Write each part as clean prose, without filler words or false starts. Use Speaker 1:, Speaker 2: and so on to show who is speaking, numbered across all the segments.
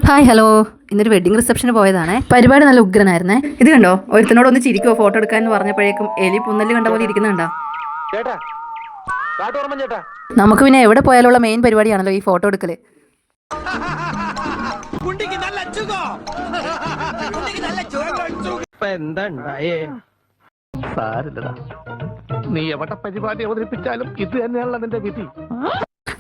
Speaker 1: Hi hello. ഇന്നൊരു wedding റിസപ്ഷന് പോയതാണേ. പരിപാടി നല്ല ഉഗ്രനായിരുന്നേ. ഇത് കണ്ടോ, ഒരുത്തനോട് ഒന്ന് ചിരിക്കുവോ ഫോട്ടോ എടുക്കാൻ പറഞ്ഞപ്പോഴേക്കും എലി പുന്നല് കണ്ട പോലെ ഇരിക്കുന്നുണ്ടോ. നമുക്ക് പിന്നെ എവിടെ പോയാലുള്ള മെയിൻ പരിപാടിയാണല്ലോ ഈ ഫോട്ടോ എടുക്കല്.
Speaker 2: നീ എവിടെ പരിപാടി അവതരിപ്പിച്ചാലും ഇത് തന്നെയാണല്ലോ നിന്റെ വിധി.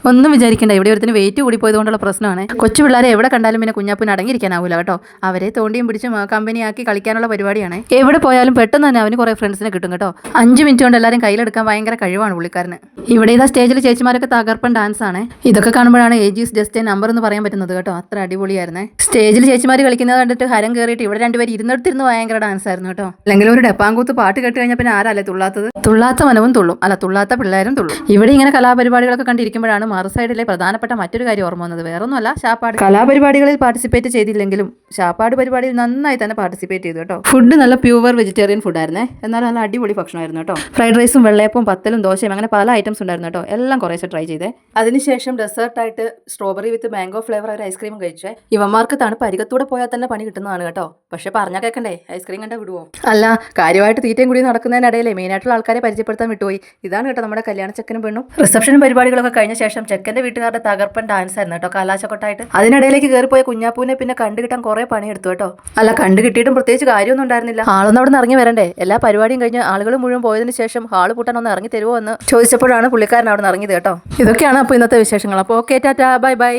Speaker 1: ഒന്നും വിചാരിക്കണ്ട, ഇവിടെ ഒരുത്തിന് വെയിറ്റ് കൂടി പോയതുകൊണ്ടുള്ള പ്രശ്നമാണ്. കൊച്ചു പിള്ളേരെ എവിടെ കണ്ടാലും പിന്നെ കുഞ്ഞാപ്പിന് അടങ്ങിയിരിക്കാനാവില്ല കേട്ടോ. അവരെ തോണ്ടിയും പിടിച്ചും കമ്പനിയാക്കി കളിക്കാനുള്ള പരിപാടിയാണ്. എവിടെ പോയാലും പെട്ടെന്ന് തന്നെ അവന് കുറേ ഫ്രണ്ട്സിനെ കിട്ടും കേട്ടോ. 5 മിനിറ്റ് കൊണ്ട് എല്ലാവരും കയ്യിലെടുക്കാൻ ഭയങ്കര കഴിവാണ് പുള്ളിക്കാരന്. ഇവിടെ ഇതാ സ്റ്റേജിൽ ചേച്ചിമാരൊക്കെ തകർപ്പൻ ഡാൻസ് ആണ്. ഇതൊക്കെ കാണുമ്പോഴാണ് age is just A number എന്ന് പറയാൻ പറ്റുന്നത് കേട്ടോ. അത്ര അടിപൊളിയായിരുന്നേ. സ്റ്റേജിൽ ചേച്ചിമാർ കളിക്കുന്നത് കണ്ടിട്ട് ഹരം കയറിയിട്ട് ഇവിടെ രണ്ടുപേരും ഇരുന്നിടത്തിരുന്ന് ഭയങ്കര ഡാൻസ് ആയിരുന്നു കേട്ടോ. അല്ലെങ്കിൽ ഒരു ഡപ്പാങ്കൂത്ത് പാട്ട് കേട്ട് കഴിഞ്ഞാൽ പിന്നെ ആരല്ലേ തുള്ളാത്തത്. തുള്ളാത്ത മനവും തുള്ളും, അല്ല തുള്ളാത്ത പിള്ളേരും തുള്ളും. ഇവിടെ ഇങ്ങനെ കലാപരിപാടികളൊക്കെ കണ്ടിരിക്കുമ്പോഴാണ് മറുസൈഡിലെ പ്രധാനപ്പെട്ട മറ്റൊരു കാര്യം ഓർമ്മ വന്നത്. വേറൊന്നുമല്ല, ഷാപ്പാട്. കലാപരിപാടികളിൽ പാർട്ടിസിപ്പേറ്റ് ചെയ്തില്ലെങ്കിലും ഷാപ്പാട് പരിപാടിയിൽ നന്നായി തന്നെ പാർട്ടിസിപ്പേറ്റ് ചെയ്തു കേട്ടോ. ഫുഡ് നല്ല പ്യൂവർ വെജിറ്റേറിയൻ ഫുഡായിരുന്നേ. എന്നാൽ നല്ല അടിപൊളി ഭക്ഷണമായിരുന്നു കേട്ടോ. ഫ്രൈഡ് റൈസും വെള്ളയപ്പവും പത്തലും ദോശയും അങ്ങനെ പല ഐറ്റംസ് ഉണ്ടായിരുന്നു കേട്ടോ. എല്ലാം കുറേശ്ശെ ട്രൈ ചെയ്തേ. അതിനുശേഷം ഡെസേർട്ടായിട്ട് സ്ട്രോബെറി വിത്ത് മാംഗോ ഫ്ലേവർ ഒരു ഐസ്ക്രീമും കഴിച്ചേ. ഇവന്മാർക്ക് തണുപ്പ് അരികത്തൂടെ പോയാൽ തന്നെ പണി കിട്ടുന്നതാണ് കേട്ടോ. പക്ഷെ പറഞ്ഞാൽ കേൾക്കണ്ടേ, ഐസ്ക്രീം കണ്ടാൽ വിടുവോ? അല്ല, കാര്യമായിട്ട് തീറ്റയും കൂടി നടക്കുന്നതിനിടയിലെ മെയിനായിട്ടുള്ള ആൾക്കാരെ പരിചയപ്പെടുത്താൻ വിട്ടുപോയി. ഇതാണ് കേട്ടോ നമ്മുടെ കല്യാണ ചെക്കനും പെണ്ണും. റിസപ്ഷൻ പരിപാടികളൊക്കെ കഴിഞ്ഞ ശേഷം ചെക്കന്റെ വീട്ടുകാരുടെ തകർപ്പൻ ഡാൻസ് ആയിരുന്നു കേട്ടോ, കലാശക്കൊട്ടായിട്ട്. അതിനിടയിലേക്ക് കയറിപ്പോയ കുഞ്ഞാപ്പൂനെ പിന്നെ കണ്ടു കിട്ടാൻ കുറെ പണിയെടുത്തു കേട്ടോ. അല്ല, കണ്ടു കിട്ടിയിട്ടും പ്രത്യേകിച്ച് കാര്യമൊന്നും ഉണ്ടായിരുന്നില്ല. ആളൊന്നും അവിടെ നിന്ന് ഇറങ്ങി വരണ്ടേ. എല്ലാ പരിപാടിയും കഴിഞ്ഞ് ആളുകൾ മുഴുവൻ പോയതിനു ശേഷം ഹാള് പൂട്ടാൻ ഒന്ന് ഇറങ്ങി തരുമോ എന്ന് ചോദിച്ചപ്പോഴാണ് പുള്ളിക്കാരൻ അവിടെ നിന്ന് ഇറങ്ങിയത് കേട്ടോ. ഇതൊക്കെയാണ് അപ്പോൾ ഇന്നത്തെ വിശേഷങ്ങൾ. അപ്പോൾ ഓക്കെ, ടാറ്റാ, ബൈ ബൈ.